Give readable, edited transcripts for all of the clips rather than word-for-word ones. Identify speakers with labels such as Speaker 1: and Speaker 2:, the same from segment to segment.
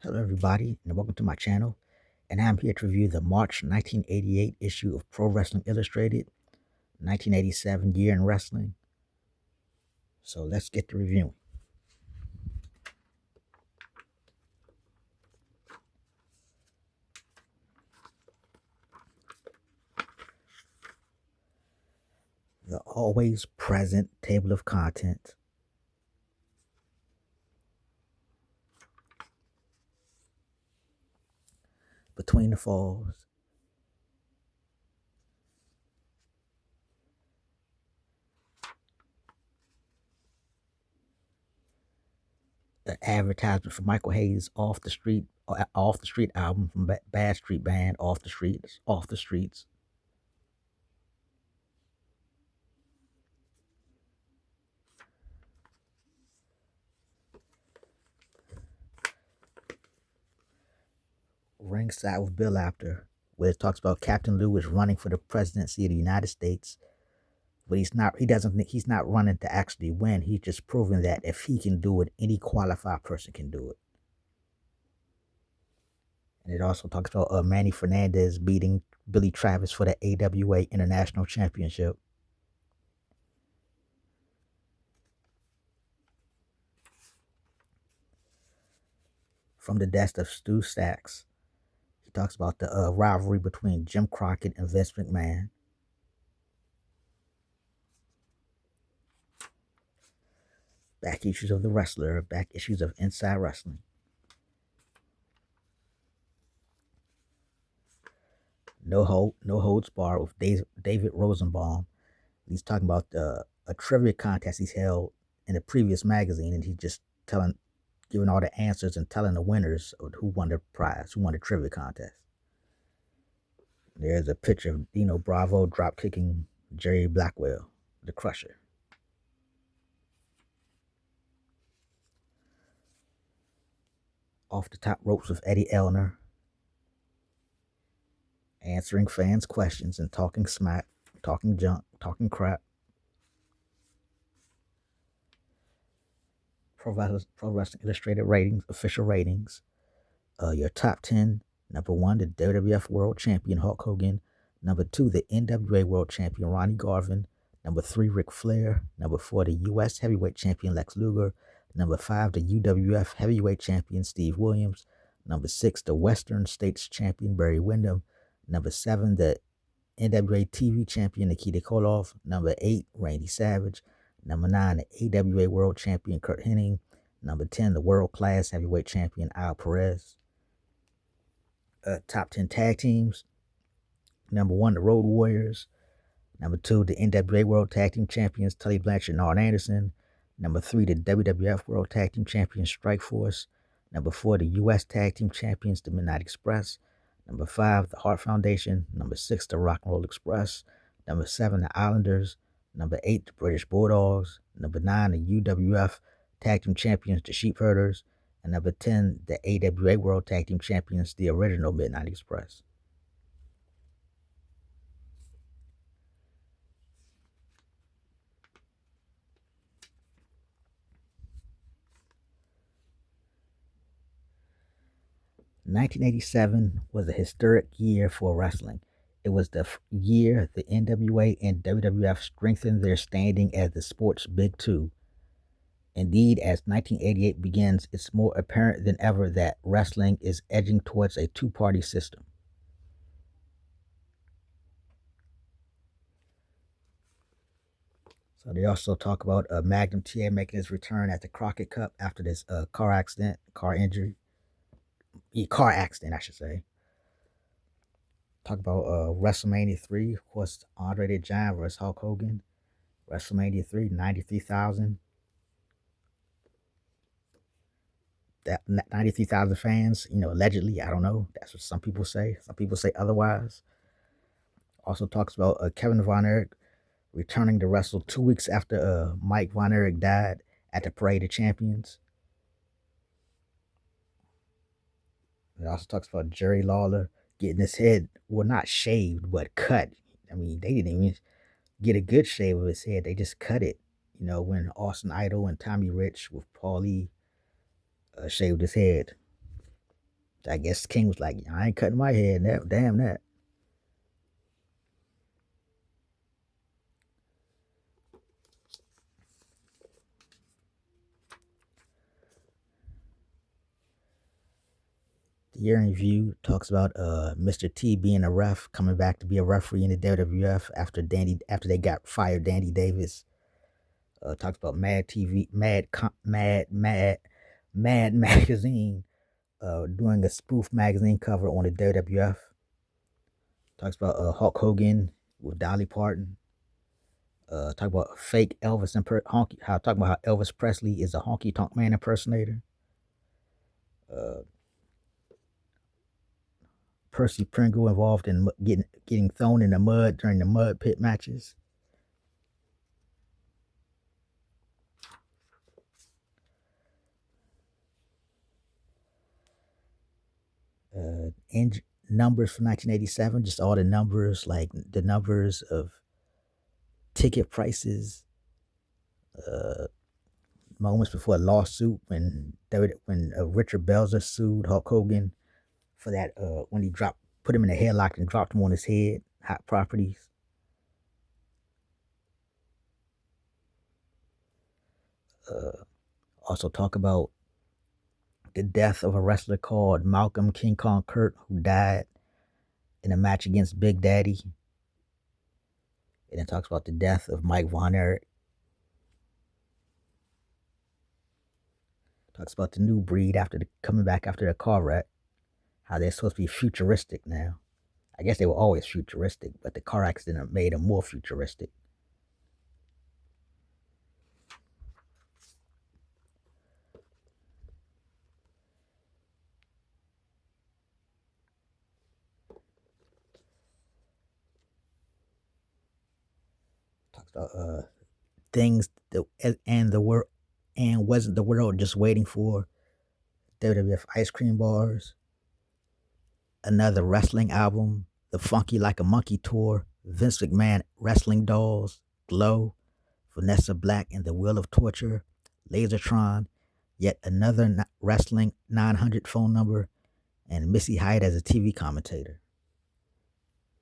Speaker 1: Hello, everybody, and welcome to my channel. And I'm here to review the March 1988 issue of Pro Wrestling Illustrated, 1987 year in wrestling. So let's get to reviewing. The always present table of contents. Between the Falls. The advertisement for Michael Hayes' Off the Street album from Bad Street Band, Off the Streets. Ringside with Bill Apter, where it talks about Captain Lou is running for the presidency of the United States. But he's not running to actually win. He's just proving that if he can do it, any qualified person can do it. And it also talks about Manny Fernandez beating Billy Travis for the AWA International Championship. From the desk of Stu Sachs, he talks about the rivalry between Jim Crockett and Vince McMahon. Back issues of The Wrestler, back issues of Inside Wrestling. No Holds Barred with David Rosenbaum. He's talking about a trivia contest he's held in a previous magazine, and he's just giving all the answers and telling the winners who won the prize, who won the trivia contest. There's a picture of Dino Bravo drop kicking Jerry Blackwell, the Crusher. Off the Top Ropes with Eddie Elner, answering fans' questions and talking smack, talking junk, talking crap. Pro Wrestling Illustrated ratings, official ratings. Your top 10. Number 1, the WWF World Champion Hulk Hogan. Number 2, the NWA World Champion Ronnie Garvin. Number 3, Ric Flair. Number 4, the U.S. Heavyweight Champion Lex Luger. Number 5, the UWF Heavyweight Champion Steve Williams. Number 6, the Western States Champion Barry Windham. Number 7, the NWA TV Champion Nikita Koloff. Number 8, Randy Savage. Number 9, the AWA World Champion Curt Hennig. Number 10, the World Class Heavyweight Champion Al Perez. Top 10 tag teams. Number 1, the Road Warriors. Number 2, the NWA World Tag Team Champions Tully Blanchard and Arn Anderson. Number 3, the WWF World Tag Team Champions Strikeforce. Number 4, the U.S. Tag Team Champions the Midnight Express. Number 5, the Hart Foundation. Number 6, the Rock and Roll Express. Number 7, the Islanders. Number 8, the British Bulldogs. Number 9, the UWF Tag Team Champions, the Sheepherders. And number 10, the AWA World Tag Team Champions, the original Midnight Express. "1987 was a historic year for wrestling. It was the year the NWA and WWF strengthened their standing as the sport's big two. Indeed, as 1988 begins, it's more apparent than ever that wrestling is edging towards a two-party system. So they also talk about Magnum TA making his return at the Crockett Cup after this car accident, car accident, I should say. Talk about WrestleMania 3, of course, Andre the Giant versus Hulk Hogan. WrestleMania 3, 93,000. That 93,000 fans, allegedly, I don't know. That's what some people say. Some people say otherwise. Also talks about Kevin Von Erich returning to wrestle 2 weeks after Mike Von Erich died at the Parade of Champions. It also talks about Jerry Lawler getting his head, well, not shaved, but cut. I mean, they didn't even get a good shave of his head. They just cut it. When Austin Idol and Tommy Rich with Paulie shaved his head. I guess King was like, I ain't cutting my head. Damn that. The year in review talks about Mr. T being a ref, coming back to be a referee in the WWF after they got fired Danny Davis. Talks about Mad TV, Mad Magazine, doing a spoof magazine cover on the WWF. Talks about Hulk Hogan with Dolly Parton. Talk about fake Elvis talking about how Elvis Presley is a honky tonk man impersonator. Percy Pringle involved in getting thrown in the mud during the mud pit matches. Numbers for 1987, just all the numbers, like the numbers of ticket prices, moments before a lawsuit when Richard Belzer sued Hulk Hogan for that when he put him in a headlock and dropped him on his head. Hot properties. Also talk about the death of a wrestler called Malcolm King Kong Kurt, who died in a match against Big Daddy. And it talks about the death of Mike Von Erich. Talks about the new breed coming back after the car wreck. How they're supposed to be futuristic now. I guess they were always futuristic, but the car accident made them more futuristic. Talks about things and wasn't the world just waiting for WWF ice cream bars, another wrestling album, the Funky Like a Monkey tour, Vince McMahon wrestling dolls, Glow, Vanessa Black and the Wheel of Torture, Lasertron, yet another wrestling 900 phone number, and Missy Hyatt as a TV commentator.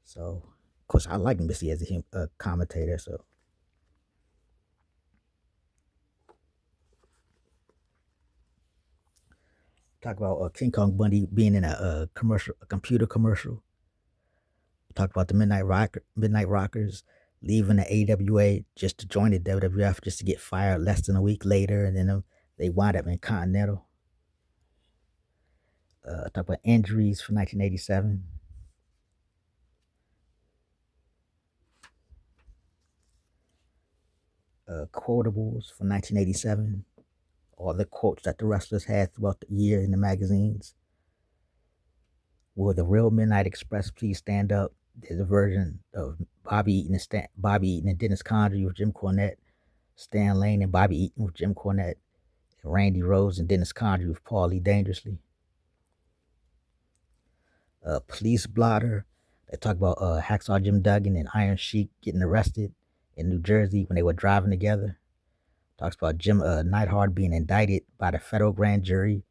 Speaker 1: So, of course, I like Missy as a commentator. So, talk about King Kong Bundy being in a computer commercial. Talk about the Midnight Rockers leaving the AWA just to join the WWF, just to get fired less than a week later, and then they wind up in Continental. Talk about injuries for 1987. Quotables for 1987. All the quotes that the wrestlers had throughout the year in the magazines. Will the real Midnight Express please stand up? There's a version of Bobby Eaton and Dennis Condrey with Jim Cornette, Stan Lane and Bobby Eaton with Jim Cornette, and Randy Rose and Dennis Condrey with Paulie Dangerously. Police Blotter. They talk about Hacksaw Jim Duggan and Iron Sheik getting arrested in New Jersey when they were driving together. Talks about Jim Neidhart being indicted by the federal grand jury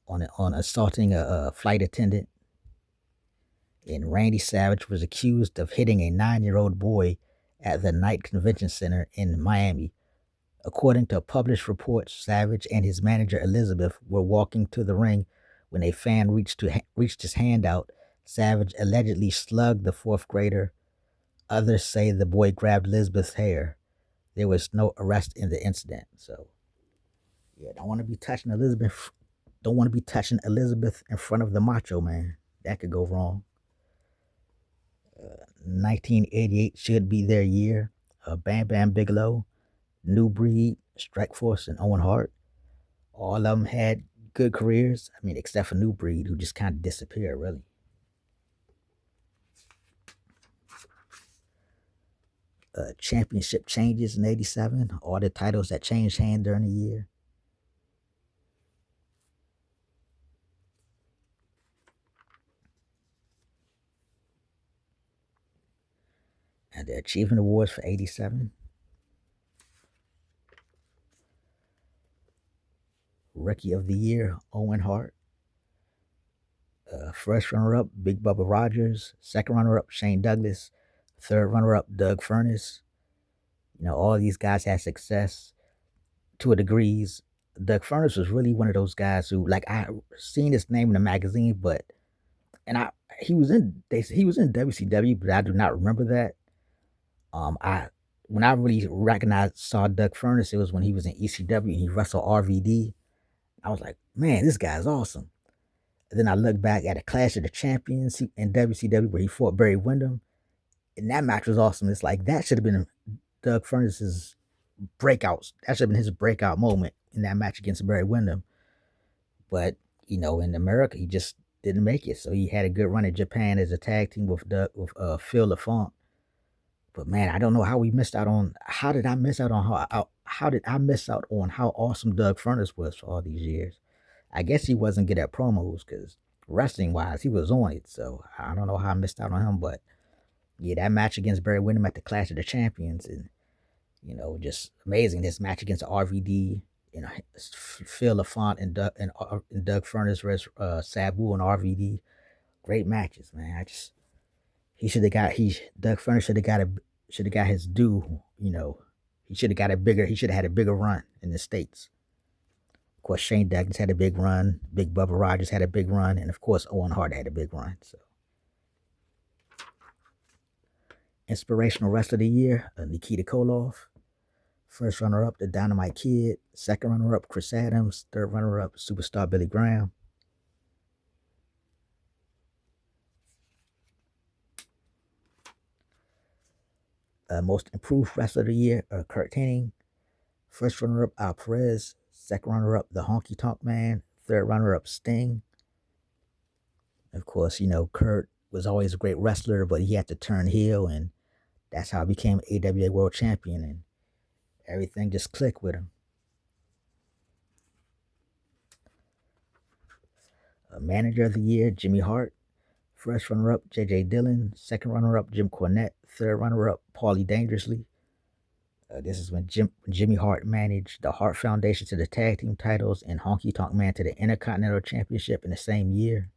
Speaker 1: on assaulting a flight attendant. And Randy Savage was accused of hitting a 9-year-old boy at the Knight Convention Center in Miami. According to published reports, Savage and his manager Elizabeth were walking to the ring when a fan reached his hand out. Savage allegedly slugged the fourth grader. Others say the boy grabbed Elizabeth's hair. There was no arrest in the incident. So, yeah, don't want to be touching Elizabeth in front of the Macho Man. That could go wrong. 1988 should be their year. Bam Bam Bigelow, New Breed, Strikeforce, and Owen Hart. All of them had good careers. I mean, except for New Breed, who just kind of disappeared, really. Championship changes in 87. All the titles that changed hand during the year. And the Achievement Awards for 87. Rookie of the Year, Owen Hart. First runner-up, Big Bubba Rogers. Second runner-up, Shane Douglas. Third runner-up, Doug Furnas. All these guys had success to a degrees. Doug Furnas was really one of those guys who, like, I seen his name in the magazine, but and I he was in WCW, but I do not remember that. I When I really saw Doug Furnas, it was when he was in ECW and he wrestled RVD. I was like, man, this guy's awesome. And then I look back at a Clash of the Champions in WCW where he fought Barry Windham, and that match was awesome. It's like that should have been Doug Furnas's breakouts. That should have been his breakout moment in that match against Barry Windham. But in America, he just didn't make it. So he had a good run in Japan as a tag team with Phil LaFont. But man, I don't know how we missed out on. How did I miss out on how did I miss out on how awesome Doug Furnas was for all these years? I guess he wasn't good at promos because wrestling wise, he was on it. So I don't know how I missed out on him. But yeah, that match against Barry Windham at the Clash of the Champions, and just amazing. This match against RVD, Phil LaFont and Doug Furnas versus Sabu and RVD. Great matches, man. Doug Furnas should have got his due. He should have had a bigger run in the States. Of course, Shane Douglas had a big run. Big Bubba Rogers had a big run, and of course, Owen Hart had a big run. So, inspirational wrestler of the year, Nikita Koloff. First runner-up, the Dynamite Kid. Second runner-up, Chris Adams. Third runner-up, Superstar Billy Graham. Most improved wrestler of the year, Kurt Hennig. First runner-up, Al Perez. Second runner-up, the Honky Tonk Man. Third runner-up, Sting. Of course, Kurt was always a great wrestler, but he had to turn heel, and that's how he became AWA World Champion, and everything just clicked with him. Manager of the year, Jimmy Hart. First runner-up, J.J. Dillon. Second runner-up, Jim Cornette. Third runner-up, Paulie Dangerously. This is when Jimmy Hart managed the Hart Foundation to the tag team titles and Honky Tonk Man to the Intercontinental Championship in the same year.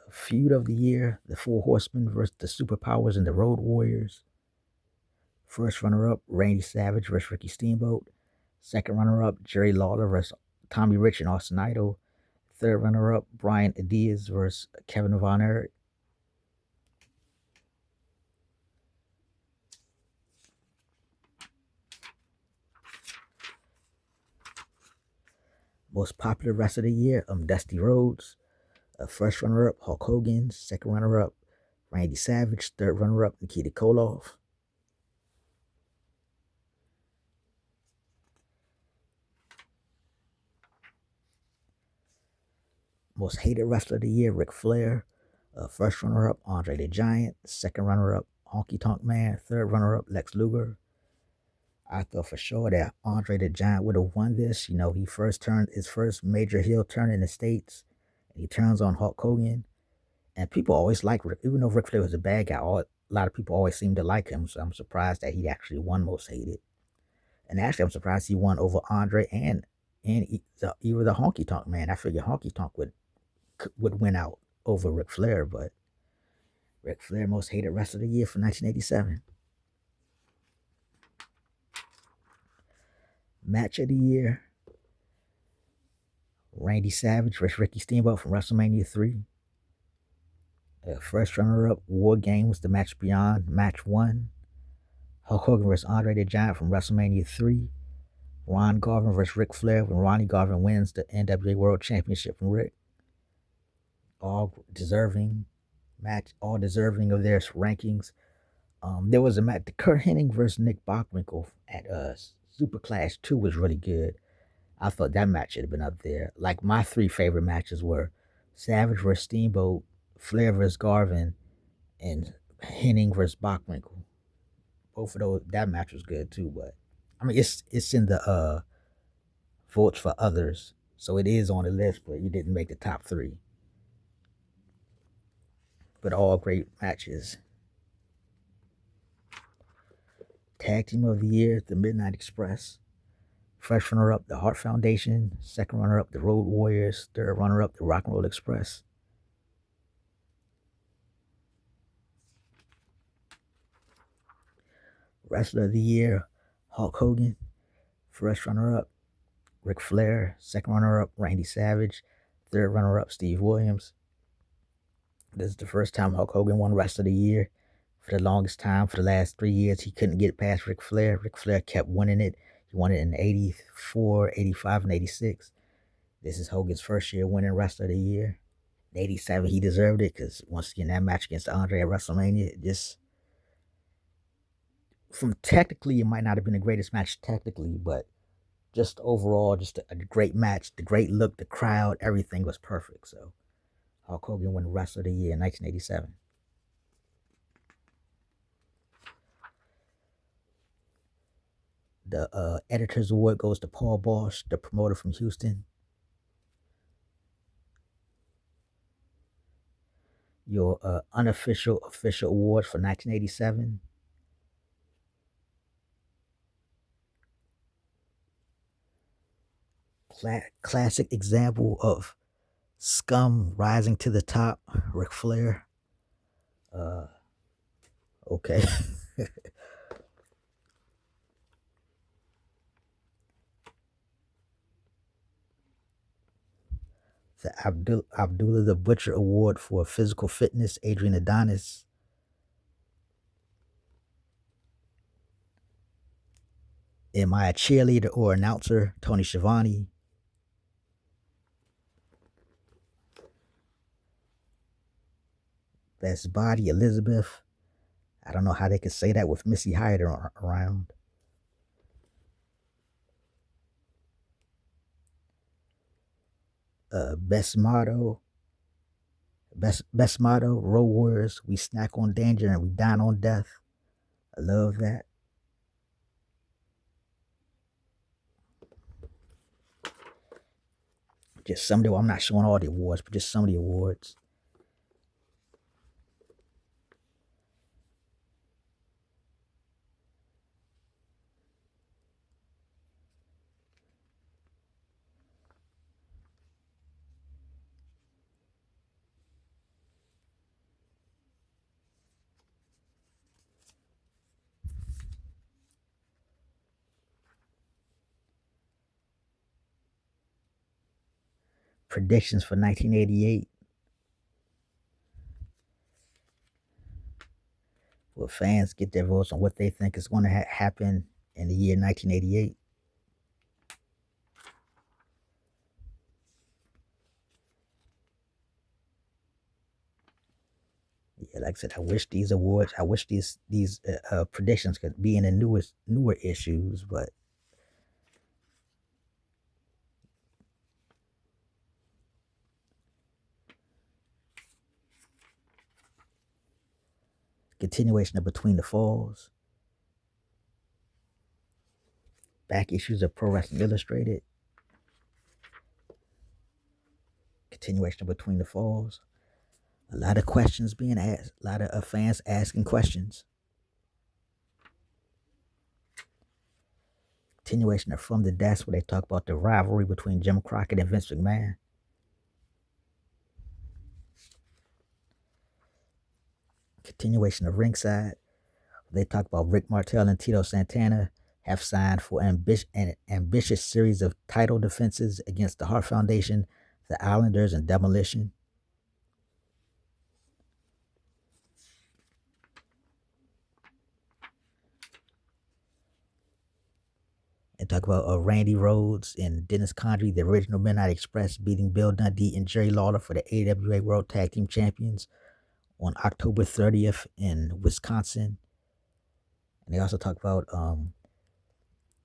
Speaker 1: Feud of the year, the Four Horsemen versus the Superpowers and the Road Warriors. First runner-up, Randy Savage versus Ricky Steamboat. Second runner-up, Jerry Lawler versus Tommy Rich and Austin Idol. Third runner-up, Brian Diaz versus Kevin Von Erich. Most popular wrestler of the year, Dusty Rhodes. First runner-up, Hulk Hogan. Second runner-up, Randy Savage. Third runner-up, Nikita Koloff. Most hated wrestler of the year, Ric Flair. First runner-up, Andre the Giant. Second runner-up, Honky Tonk Man. Third runner-up, Lex Luger. I thought for sure that Andre the Giant would have won this. He turned his first major heel turn in the States. He turns on Hulk Hogan. And people always like Rick, even though Ric Flair was a bad guy, a lot of people always seem to like him. So I'm surprised that he actually won most hated. And actually, I'm surprised he won over Andre and even the Honky Tonk Man. I figured Honky Tonk would win out over Ric Flair, but Ric Flair, most hated wrestler of the year for 1987. Match of the year, Randy Savage versus Ricky Steamboat from WrestleMania 3. First runner-up, War Games, The Match Beyond, Match 1. Hulk Hogan versus Andre the Giant from WrestleMania 3. Ron Garvin versus Ric Flair when Ronnie Garvin wins the NWA World Championship from Rick. All deserving of their rankings. There was a match, the Kurt Hennig versus Nick Bockwinkel at Super Clash 2 was really good. I thought that match should have been up there. Like, my three favorite matches were Savage versus Steamboat, Flair versus Garvin, and Hennig versus Bockwinkel. Both of those, that match was good too, but I mean, it's in the votes for others, so it is on the list, but you didn't make the top 3. But all great matches. Tag Team of the Year, The Midnight Express. First runner-up, the Hart Foundation. Second runner-up, the Road Warriors. Third runner-up, the Rock and Roll Express. Wrestler of the Year, Hulk Hogan. First runner-up, Ric Flair. Second runner-up, Randy Savage. Third runner-up, Steve Williams. This is the first time Hulk Hogan won Wrestler of the Year. For the longest time, for the last 3 years, he couldn't get past Ric Flair. Ric Flair kept winning it. He won it in 84, 85, and 86. This is Hogan's first year winning Wrestler of the Year. In 87, he deserved it because once again, that match against Andre at WrestleMania, just from technically, it might not have been the greatest match technically, but just overall, just a great match, the great look, the crowd, everything was perfect. So Hulk Hogan won Wrestler of the Year in 1987. The Editor's Award goes to Paul Bosch, the promoter from Houston. Your unofficial official awards for 1987. Classic example of scum rising to the top, Ric Flair. Okay. The Abdullah the Butcher Award for Physical Fitness, Adrian Adonis. Am I a cheerleader or announcer? Tony Schiavone. Best Body, Elizabeth. I don't know how they could say that with Missy Hyatt around. Best motto, Road Warriors. We snack on danger and we dine on death. I love that. Just some of the, I'm not showing all the awards, but just some of the awards. Predictions for 1988. Well, fans get their votes on what they think is going to happen in the year 1988. Yeah, like I said, I wish these awards, I wish these predictions could be in the newer issues, but continuation of Between the Falls, back issues of Pro Wrestling Illustrated, continuation of Between the Falls. A lot of questions being asked, a lot of fans asking questions. Continuation of From the Desk, where they talk about the rivalry between Jim Crockett and Vince McMahon. Continuation of Ringside, they talk about Rick Martel and Tito Santana have signed for an ambitious series of title defenses against the Hart Foundation, the Islanders, and Demolition. And talk about Randy Rhodes and Dennis Condrey, the original Midnight Express, beating Bill Dundee and Jerry Lawler for the AWA World Tag Team Champions on October 30th in Wisconsin. And they also talk about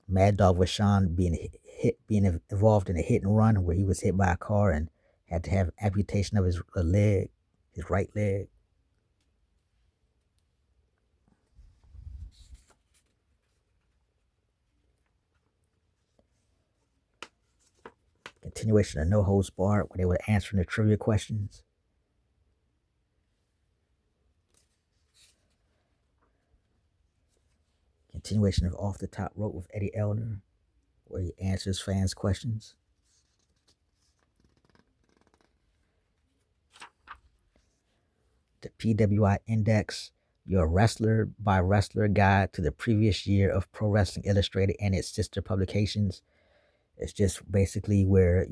Speaker 1: Mad Dog Vachon being involved in a hit and run where he was hit by a car and had to have amputation of his leg, his right leg. Continuation of No Holds Barred, where they were answering the trivia questions. Continuation of Off the Top Rope with Eddie Elner, where he answers fans' questions. The PWI Index, your wrestler by wrestler guide to the previous year of Pro Wrestling Illustrated and its sister publications. It's just basically where,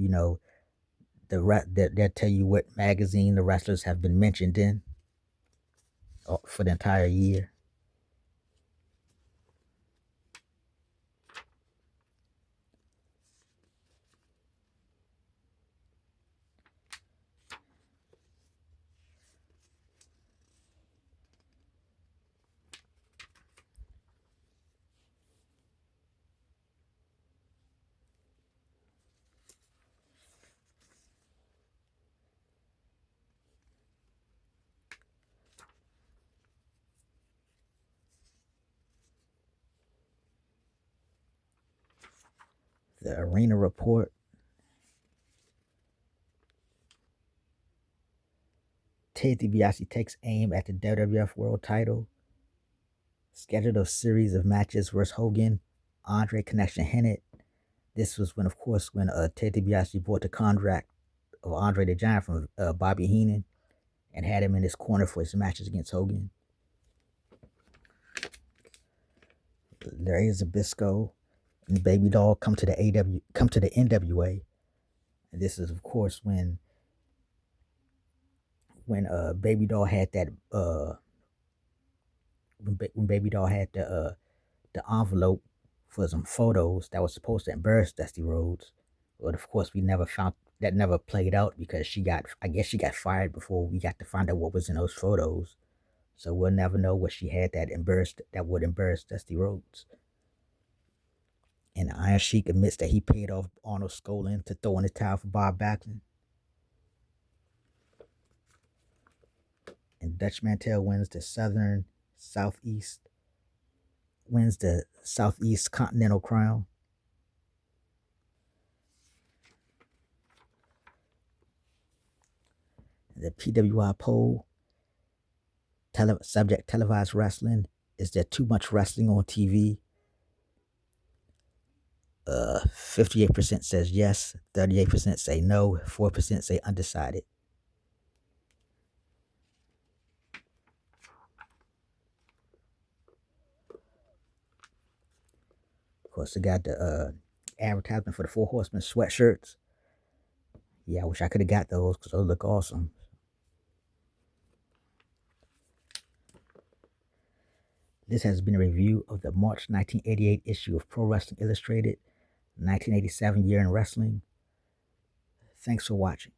Speaker 1: they'll tell you what magazine the wrestlers have been mentioned in for the entire year. The Arena Report. Ted DiBiase takes aim at the WWF World Title. Scheduled a series of matches versus Hogan, Andre Connection Hennett. This was when Ted DiBiase bought the contract of Andre the Giant from Bobby Heenan and had him in his corner for his matches against Hogan. Larry Zbyszko and Baby Doll come to the NWA. And this is, of course, when Baby Doll had that when Baby Doll had the envelope for some photos that was supposed to embarrass Dusty Rhodes, but of course we never found that, never played out because she got fired before we got to find out what was in those photos. So we'll never know what she had that would embarrass Dusty Rhodes. And Iron Sheik admits that he paid off Arnold Skaaland to throw in the towel for Bob Backlund. And Dutch Mantell wins the Southeast Continental Crown. The PWI poll, subject televised wrestling. Is there too much wrestling on TV? 58% says yes, 38% say no, 4% say undecided. Of course, they got the advertisement for the Four Horsemen sweatshirts. Yeah, I wish I could have got those because those look awesome. This has been a review of the March 1988 issue of Pro Wrestling Illustrated, 1987 Year in Wrestling. Thanks for watching.